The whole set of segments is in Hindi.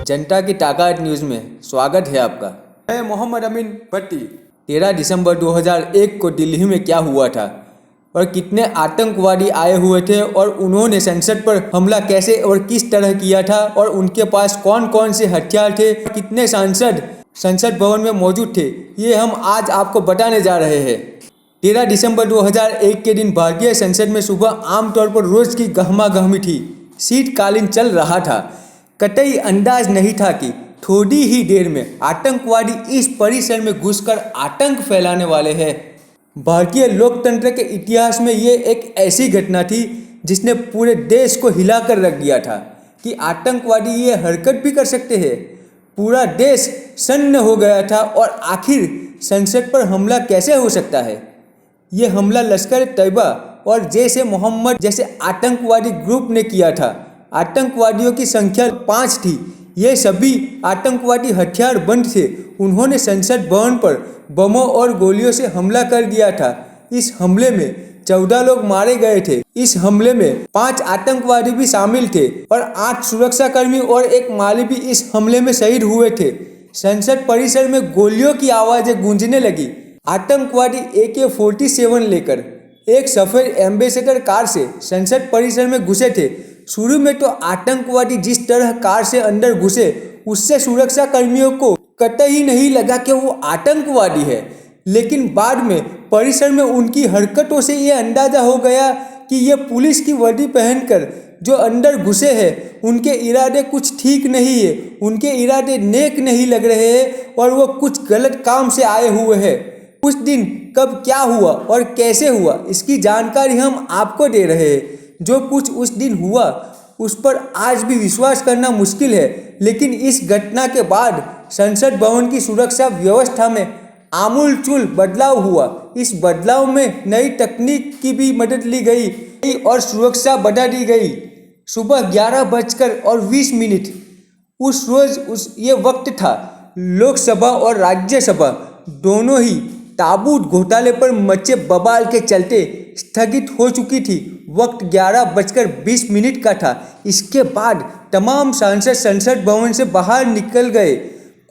जनता की ताकत न्यूज़ में स्वागत है आपका। मैं मोहम्मद अमीन भट्टी। 13 दिसंबर 2001 को दिल्ली में क्या हुआ था और कितने आतंकवादी आए हुए थे और उन्होंने संसद पर हमला कैसे और किस तरह किया था और उनके पास कौन कौन से हथियार थे, कितने सांसद संसद भवन में मौजूद थे, ये हम आज आपको बताने जा रहे हैं। 13 दिसंबर 2001 के दिन भारतीय संसद में सुबह आमतौर पर रोज की गहमागहमी थी। शीतकालीन चल रहा था। कतई अंदाज नहीं था कि थोड़ी ही देर में आतंकवादी इस परिसर में घुसकर आतंक फैलाने वाले हैं। भारतीय लोकतंत्र के इतिहास में ये एक ऐसी घटना थी जिसने पूरे देश को हिलाकर रख दिया था कि आतंकवादी ये हरकत भी कर सकते हैं। पूरा देश सन्न हो गया था और आखिर संसद पर हमला कैसे हो सकता है। ये हमला लश्कर तैयबा और जैश ए मोहम्मद जैसे आतंकवादी ग्रुप ने किया था। आतंकवादियों की संख्या 5 थी। ये सभी आतंकवादी हथियार बंद थे। उन्होंने संसद भवन पर बमों और गोलियों से हमला कर दिया था। इस हमले में 14 लोग मारे गए थे। इस हमले में 5 आतंकवादी भी शामिल थे और 8 सुरक्षाकर्मी और एक माली भी इस हमले में शहीद हुए थे। संसद परिसर में गोलियों की आवाजें गूंजने लगी। आतंकवादी AK-47 लेकर एक सफेद एम्बेसडर कार से संसद परिसर में घुसे थे। शुरू में तो आतंकवादी जिस तरह कार से अंदर घुसे उससे सुरक्षा कर्मियों को कतई नहीं लगा कि वो आतंकवादी है, लेकिन बाद में परिसर में उनकी हरकतों से ये अंदाजा हो गया कि ये पुलिस की वर्दी पहनकर जो अंदर घुसे हैं उनके इरादे कुछ ठीक नहीं है, उनके इरादे नेक नहीं लग रहे हैं और वो कुछ गलत काम से आए हुए हैं। उस दिन कब क्या हुआ और कैसे हुआ इसकी जानकारी हम आपको दे रहे हैं। जो कुछ उस दिन हुआ उस पर आज भी विश्वास करना मुश्किल है, लेकिन इस घटना के बाद संसद भवन की सुरक्षा व्यवस्था में आमूलचूल बदलाव हुआ। इस बदलाव में नई तकनीक की भी मदद ली गई और सुरक्षा बढ़ा दी गई। सुबह 11:20 उस रोज ये वक्त था लोकसभा और राज्यसभा दोनों ही ताबूत घोटाले पर मचे बवाल के चलते स्थगित हो चुकी थी। वक्त 11:20 का था। इसके बाद तमाम सांसद संसद भवन से बाहर निकल गए।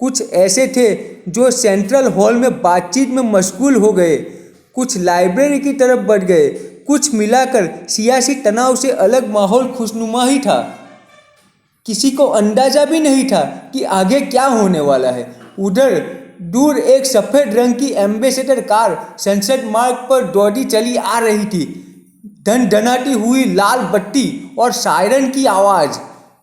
कुछ ऐसे थे जो सेंट्रल हॉल में बातचीत में मशगूल हो गए, कुछ लाइब्रेरी की तरफ बढ़ गए, कुछ मिलाकर सियासी तनाव से अलग माहौल खुशनुमा ही था। किसी को अंदाजा भी नहीं था कि आगे क्या होने वाला है। उधर दूर एक सफेद रंग की एम्बेसडर कार संसद मार्ग पर दौड़ी चली आ रही थी। धनधनाती हुई लाल बत्ती और सायरन की आवाज़।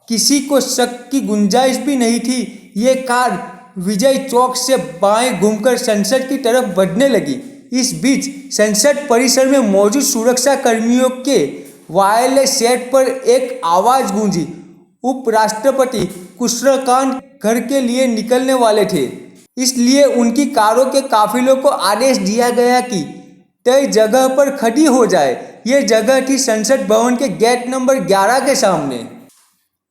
किसी को शक की गुंजाइश भी नहीं थी। ये कार विजय चौक से बाएं घूमकर संसद की तरफ बढ़ने लगी। इस बीच संसद परिसर में मौजूद सुरक्षा कर्मियों के वायरलेस सेट पर एक आवाज़ गूंजी। उपराष्ट्रपति खुसरो घर के लिए निकलने वाले थे, इसलिए उनकी कारों के काफिलों को आदेश दिया गया कि तय जगह पर खड़ी हो जाए। ये जगह थी संसद भवन के गेट नंबर 11 के सामने।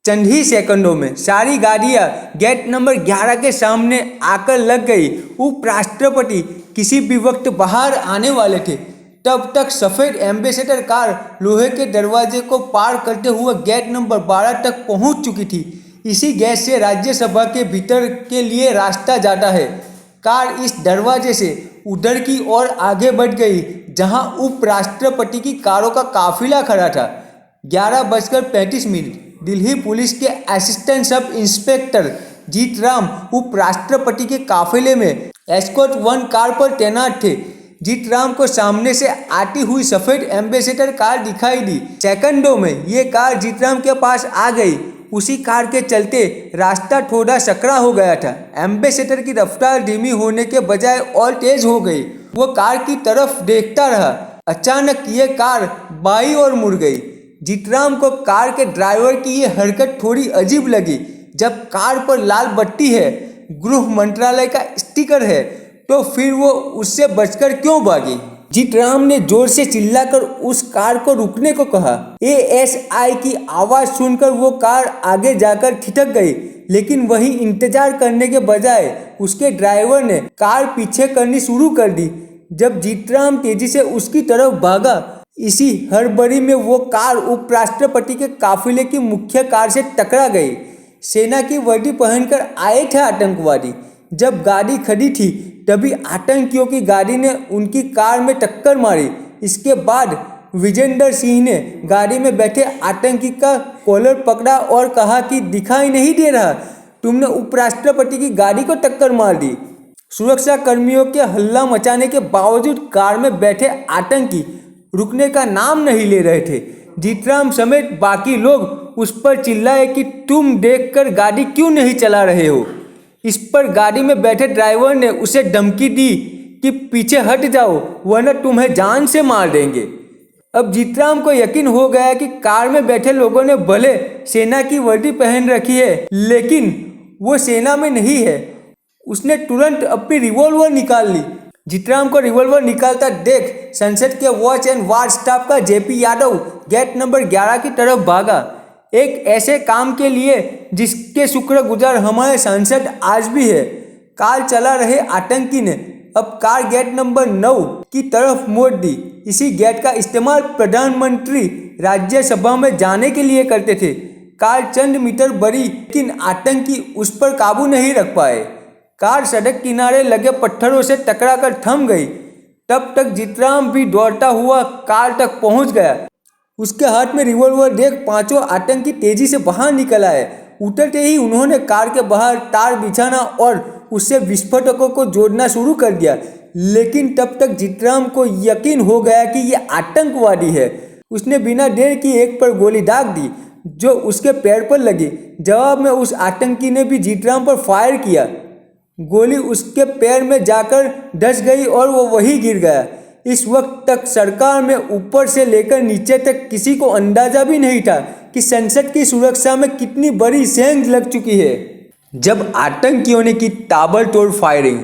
चंद ही सेकंडों में सारी गाड़ियां गेट नंबर 11 के सामने आकर लग गई। उपराष्ट्रपति किसी भी वक्त बाहर आने वाले थे। तब तक सफ़ेद एम्बेसडर कार लोहे के दरवाजे को पार करते हुए गेट नंबर 12 तक पहुंच चुकी थी। इसी गेट से राज्यसभा के भीतर के लिए रास्ता जाता है। कार इस दरवाजे से उधर की ओर आगे बढ़ गई जहां उपराष्ट्रपति की कारों का काफिला खड़ा था। 11:35 दिल्ली पुलिस के असिस्टेंट सब इंस्पेक्टर जीतराम उपराष्ट्रपति के काफिले में एस्कॉर्ट 1 कार पर तैनात थे। जीतराम को सामने से आती हुई सफेद एम्बेसडर कार दिखाई दी। सेकंडों में ये कार जीतराम के पास आ गई। उसी कार के चलते रास्ता थोड़ा सकरा हो गया था। एम्बेसडर की रफ्तार धीमी होने के बजाय और तेज हो गई। वो कार की तरफ देखता रहा। अचानक ये कार बाईं ओर मुड़ गई। जीतराम को कार के ड्राइवर की ये हरकत थोड़ी अजीब लगी। जब कार पर लाल बत्ती है, गृह मंत्रालय का स्टिकर है, तो फिर वो उससे बचकर क्यों भागी। जीतराम ने जोर से चिल्लाकर उस कार को रुकने को कहा। ASI की आवाज़ सुनकर वो कार आगे जाकर ठिठक गई, लेकिन वहीं इंतजार करने के बजाय उसके ड्राइवर ने कार पीछे करनी शुरू कर दी। जब जीतराम तेजी से उसकी तरफ भागा, इसी हड़बड़ी में वो कार उपराष्ट्रपति के काफिले की मुख्य कार से टकरा गई। सेना की वर्दी पहनकर आए थे आतंकवादी। जब गाड़ी खड़ी थी तभी आतंकियों की गाड़ी ने उनकी कार में टक्कर मारी। इसके बाद विजेंदर सिंह ने गाड़ी में बैठे आतंकी का कॉलर पकड़ा और कहा कि दिखाई नहीं दे रहा, तुमने उपराष्ट्रपति की गाड़ी को टक्कर मार दी। सुरक्षा कर्मियों के हल्ला मचाने के बावजूद कार में बैठे आतंकी रुकने का नाम नहीं ले रहे थे। जीतराम समेत बाकी लोग उस पर चिल्लाए कि तुम देखकर गाड़ी क्यों नहीं चला रहे हो। इस पर गाड़ी में बैठे ड्राइवर ने उसे धमकी दी कि पीछे हट जाओ वरना तुम्हें जान से मार देंगे। अब जीतराम को यकीन हो गया कि कार में बैठे लोगों ने भले सेना की वर्दी पहन रखी है लेकिन वो सेना में नहीं है। उसने तुरंत अपनी रिवॉल्वर निकाल ली। जीतराम को रिवॉल्वर निकालता देख संसद के वॉच एंड वार्ड स्टाफ का जेपी यादव गेट नंबर 11 की तरफ भागा, एक ऐसे काम के लिए जिसके शुक्रगुजार हमारे सांसद आज भी है। कार चला रहे आतंकी ने अब कार गेट नंबर 9 की तरफ मोड़ दी। इसी गेट का इस्तेमाल प्रधानमंत्री राज्यसभा में जाने के लिए करते थे। कार चंद मीटर बढ़ी लेकिन आतंकी उस पर काबू नहीं रख पाए। कार सड़क किनारे लगे पत्थरों से टकराकर थम गई। तब तक जीतराम भी दौड़ता हुआ कार तक पहुंच गया। उसके हाथ में रिवॉल्वर देख पांचों आतंकी तेजी से बाहर निकल आए। उतरते ही उन्होंने कार के बाहर तार बिछाना और उससे विस्फोटकों को जोड़ना शुरू कर दिया। लेकिन तब तक जीतराम को यकीन हो गया कि ये आतंकवादी है। उसने बिना देर की एक पर गोली दाग दी जो उसके पैर पर लगी। जवाब में उस आतंकी ने भी जीतराम पर फायर किया। गोली उसके पैर में जाकर धंस गई और वो वहीं गिर गया। इस वक्त तक सरकार में ऊपर से लेकर नीचे तक किसी को अंदाजा भी नहीं था कि संसद की सुरक्षा में कितनी बड़ी सेंध लग चुकी है। जब आतंकियों ने की ताबड़तोड़ फायरिंग,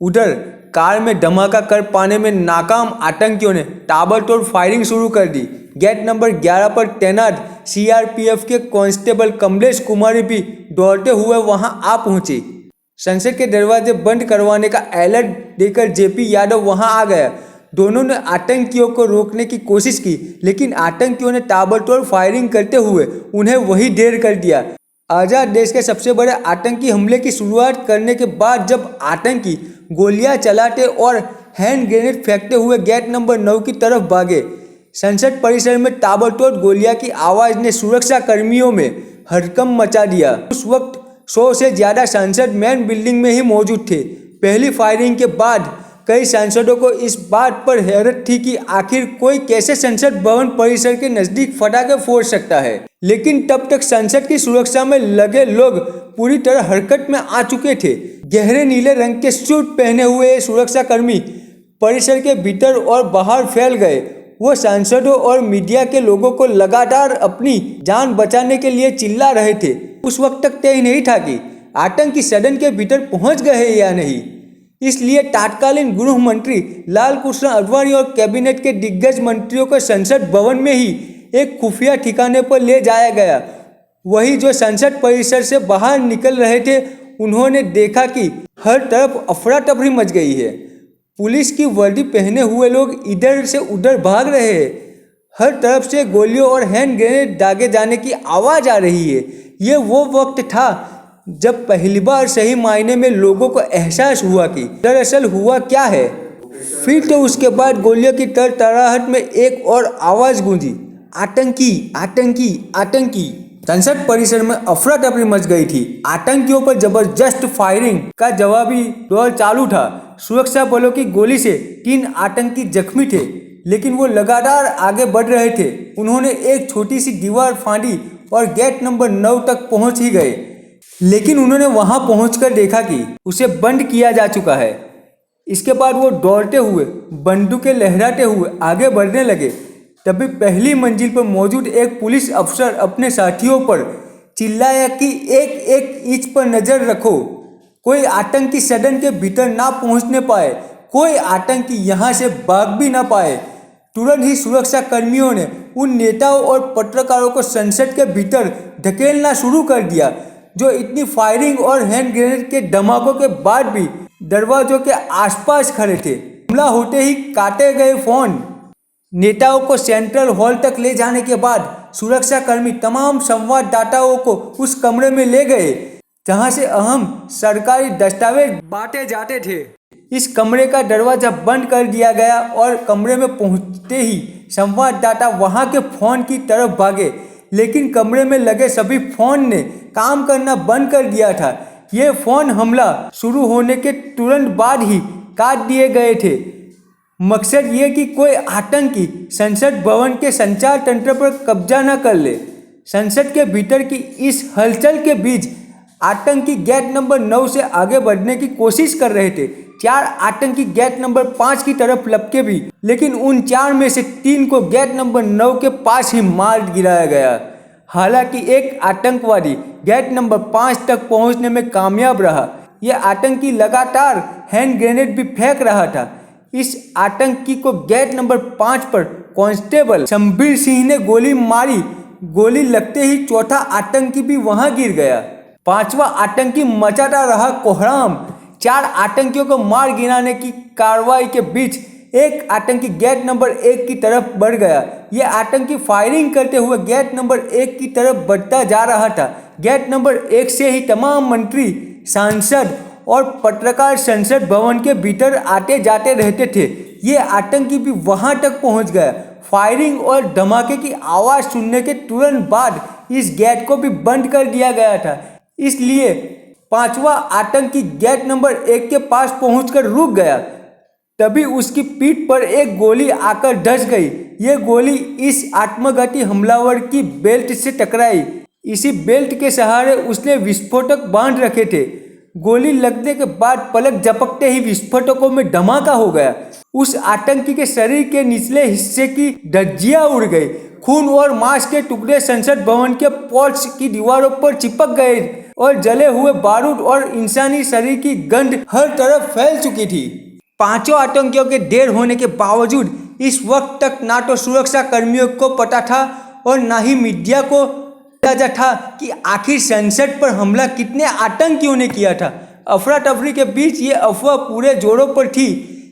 उधर कार में धमाका कर पाने में नाकाम आतंकियों ने ताबड़तोड़ फायरिंग शुरू कर दी। गेट नंबर 11 पर तैनात सीआरपीएफ के कांस्टेबल कमलेश कुमारी भी दौड़ते हुए वहां आ पहुंची। संसद के दरवाजे बंद करवाने का अलर्ट देकर जेपी यादव वहां आ गया। दोनों ने आतंकियों को रोकने की कोशिश की लेकिन आतंकियों ने ताबड़तोड़ फायरिंग करते हुए उन्हें वही ढेर कर दिया। आज़ाद देश के सबसे बड़े आतंकी हमले की शुरुआत करने के बाद जब आतंकी गोलियां चलाते और हैंड ग्रेनेड फेंकते हुए गेट नंबर 9 की तरफ भागे, संसद परिसर में ताबड़तोड़ गोलियां की आवाज़ ने सुरक्षा कर्मियों में हड़कंप मचा दिया। उस वक्त 100 से ज़्यादा सांसद मेन बिल्डिंग में ही मौजूद थे। पहली फायरिंग के बाद कई सांसदों को इस बात पर हैरत थी कि आखिर कोई कैसे संसद भवन परिसर के नज़दीक पटाखे फोड़ सकता है। लेकिन तब तक संसद की सुरक्षा में लगे लोग पूरी तरह हरकत में आ चुके थे। गहरे नीले रंग के सूट पहने हुए सुरक्षाकर्मी परिसर के भीतर और बाहर फैल गए। वो सांसदों और मीडिया के लोगों को लगातार अपनी जान बचाने के लिए चिल्ला रहे थे। उस वक्त तक तय नहीं था कि आतंकी सदन के भीतर पहुंच गए या नहीं। इसलिए तत्कालीन गृह मंत्री लाल कृष्ण आडवाणी और कैबिनेट के दिग्गज मंत्रियों को संसद भवन में ही एक खुफिया ठिकाने पर ले जाया गया। वही जो संसद परिसर से बाहर निकल रहे थे उन्होंने देखा कि हर तरफ अफरा तफरी मच गई है। पुलिस की वर्दी पहने हुए लोग इधर से उधर भाग रहे हैं। हर तरफ से गोलियों और हैंड ग्रेनेड दागे जाने की आवाज़ आ रही है। ये वो वक्त था जब पहली बार सही मायने में लोगों को एहसास हुआ कि दरअसल हुआ क्या है। फिर तो उसके बाद गोलियों की तरतराहट में एक और आवाज़ गूंजी, आतंकी आतंकी आतंकी। संसद परिसर में अफरा तफरी मच गई थी। आतंकियों पर जबरदस्त फायरिंग का जवाबी दौर चालू था। सुरक्षा बलों की गोली से 3 आतंकी जख्मी थे लेकिन वो लगातार आगे बढ़ रहे थे। उन्होंने एक छोटी सी दीवार फांदी और गेट नंबर 9 तक पहुंच ही गए। लेकिन उन्होंने वहां पहुंचकर देखा कि उसे बंद किया जा चुका है। इसके बाद वो दौड़ते हुए बंदूकें लहराते हुए आगे बढ़ने लगे। तभी पहली मंजिल पर मौजूद एक पुलिस अफसर अपने साथियों पर चिल्लाया कि एक एक इंच पर नजर रखो, कोई आतंकी सदन के भीतर ना पहुंचने पाए, कोई आतंकी यहां से भाग भी ना पाए। तुरंत ही सुरक्षा कर्मियों ने उन नेताओं और पत्रकारों को संसद के भीतर धकेलना शुरू कर दिया जो इतनी फायरिंग और हैंड ग्रेनेड के धमाकों के बाद भी दरवाजों के आसपास खड़े थे। हमला होते ही काटे गए फोन नेताओं को सेंट्रल हॉल तक ले जाने के बाद सुरक्षाकर्मी तमाम संवाददाताओं को उस कमरे में ले गए जहां से अहम सरकारी दस्तावेज बांटे जाते थे। इस कमरे का दरवाजा बंद कर दिया गया और कमरे में पहुंचते ही संवाददाता वहां के फोन की तरफ भागे, लेकिन कमरे में लगे सभी फोन ने काम करना बंद कर दिया था। ये फोन हमला शुरू होने के तुरंत बाद ही काट दिए गए थे। मकसद ये कि कोई आतंकी संसद भवन के संचार तंत्र पर कब्जा न कर ले। संसद के भीतर की इस हलचल के बीच आतंकी गेट नंबर 9 से आगे बढ़ने की कोशिश कर रहे थे। 4 आतंकी गेट नंबर 5 की तरफ लपके भी, लेकिन उन 4 में से 3 को गेट नंबर 9 के पास ही मार गिराया गया। हालांकि एक आतंकवादी गेट नंबर 5 तक पहुंचने में कामयाब रहा। यह आतंकी लगातार हैंड ग्रेनेड भी फेंक रहा था। इस आतंकी को गेट नंबर 5 पर कांस्टेबल शमबीर सिंह ने गोली मारी। गोली लगते ही चौथा आतंकी भी वहां गिर गया। 5वां आतंकी मचाता रहा कोहराम। 4 आतंकियों को मार गिराने की कार्रवाई के बीच एक आतंकी गेट नंबर 1 की तरफ बढ़ गया। यह आतंकी फायरिंग करते हुए गेट नंबर 1 की तरफ बढ़ता जा रहा था। गेट नंबर 1 से ही तमाम मंत्री, सांसद और पत्रकार संसद भवन के भीतर आते जाते रहते थे। ये आतंकी भी वहां तक पहुंच गया। फायरिंग और धमाके की आवाज़ सुनने के तुरंत बाद इस गेट को भी बंद कर दिया गया था। इसलिए 5वां आतंकी गेट नंबर 1 के पास पहुंचकर रुक गया। तभी उसकी पीठ पर एक गोली आकर धंस गई। ये गोली इस आत्मघाती हमलावर की बेल्ट से टकराई। इसी बेल्ट के सहारे उसने विस्फोटक बांध रखे थे। गोली लगने के बाद पलक झपकते ही विस्फोटकों में धमाका हो गया। उस आतंकी के शरीर के निचले हिस्से की धज्जियां उड़ गई। खून और मांस के टुकड़े संसद भवन के पोर्च की दीवारों पर चिपक गए और जले हुए बारूद और इंसानी शरीर की गंध हर तरफ फैल चुकी थी। 5 आतंकियों के ढेर होने के बावजूद इस वक्त तक ना तो सुरक्षा कर्मियों को पता था और ना ही मीडिया को अंदाजा था कि आखिर संसद पर हमला कितने आतंकियों ने किया था। अफरा तफरी के बीच ये अफवाह पूरे जोरों पर थी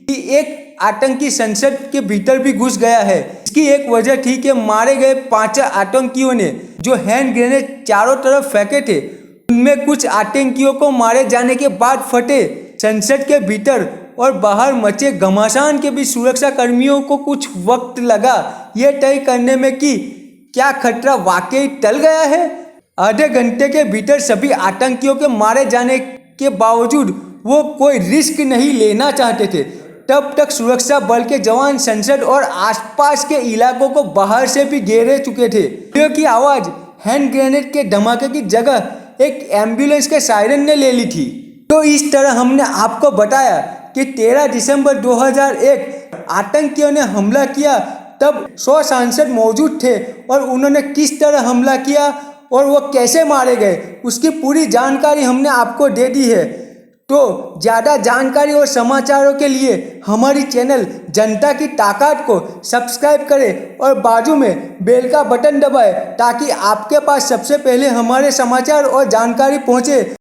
कि एक आतंकी संसद के भीतर भी घुस गया है। इसकी एक वजह थी कि मारे गए 5 आतंकियों ने जो हैंड ग्रेनेड चारों तरफ फेंके थे, उनमें कुछ आतंकियों को मारे जाने के बाद फटे संसद के भीतर और बाहर मचे घमासान के बीच सुरक्षा कर्मियों को कुछ वक्त लगा यह तय करने में कि क्या खतरा वाकई टल गया है। आधे घंटे के भीतर सभी आतंकियों के मारे जाने के बावजूद वो कोई रिस्क नहीं लेना चाहते थे। तब तक सुरक्षा बल के जवान संसद और आसपास के इलाकों को बाहर से भी घेरे चुके थे। गोलियों की आवाज़, हैंड ग्रेनेड के धमाके की जगह एक एम्बुलेंस के सायरन ने ले ली थी। तो इस तरह हमने आपको बताया कि 13 दिसंबर 2001 आतंकियों ने हमला किया। तब 100 सांसद मौजूद थे और उन्होंने किस तरह हमला किया और वो कैसे मारे गए, उसकी पूरी जानकारी हमने आपको दे दी है। तो ज़्यादा जानकारी और समाचारों के लिए हमारी चैनल जनता की ताकत को सब्सक्राइब करें और बाजू में बेल का बटन दबाएं ताकि आपके पास सबसे पहले हमारे समाचार और जानकारी पहुंचे।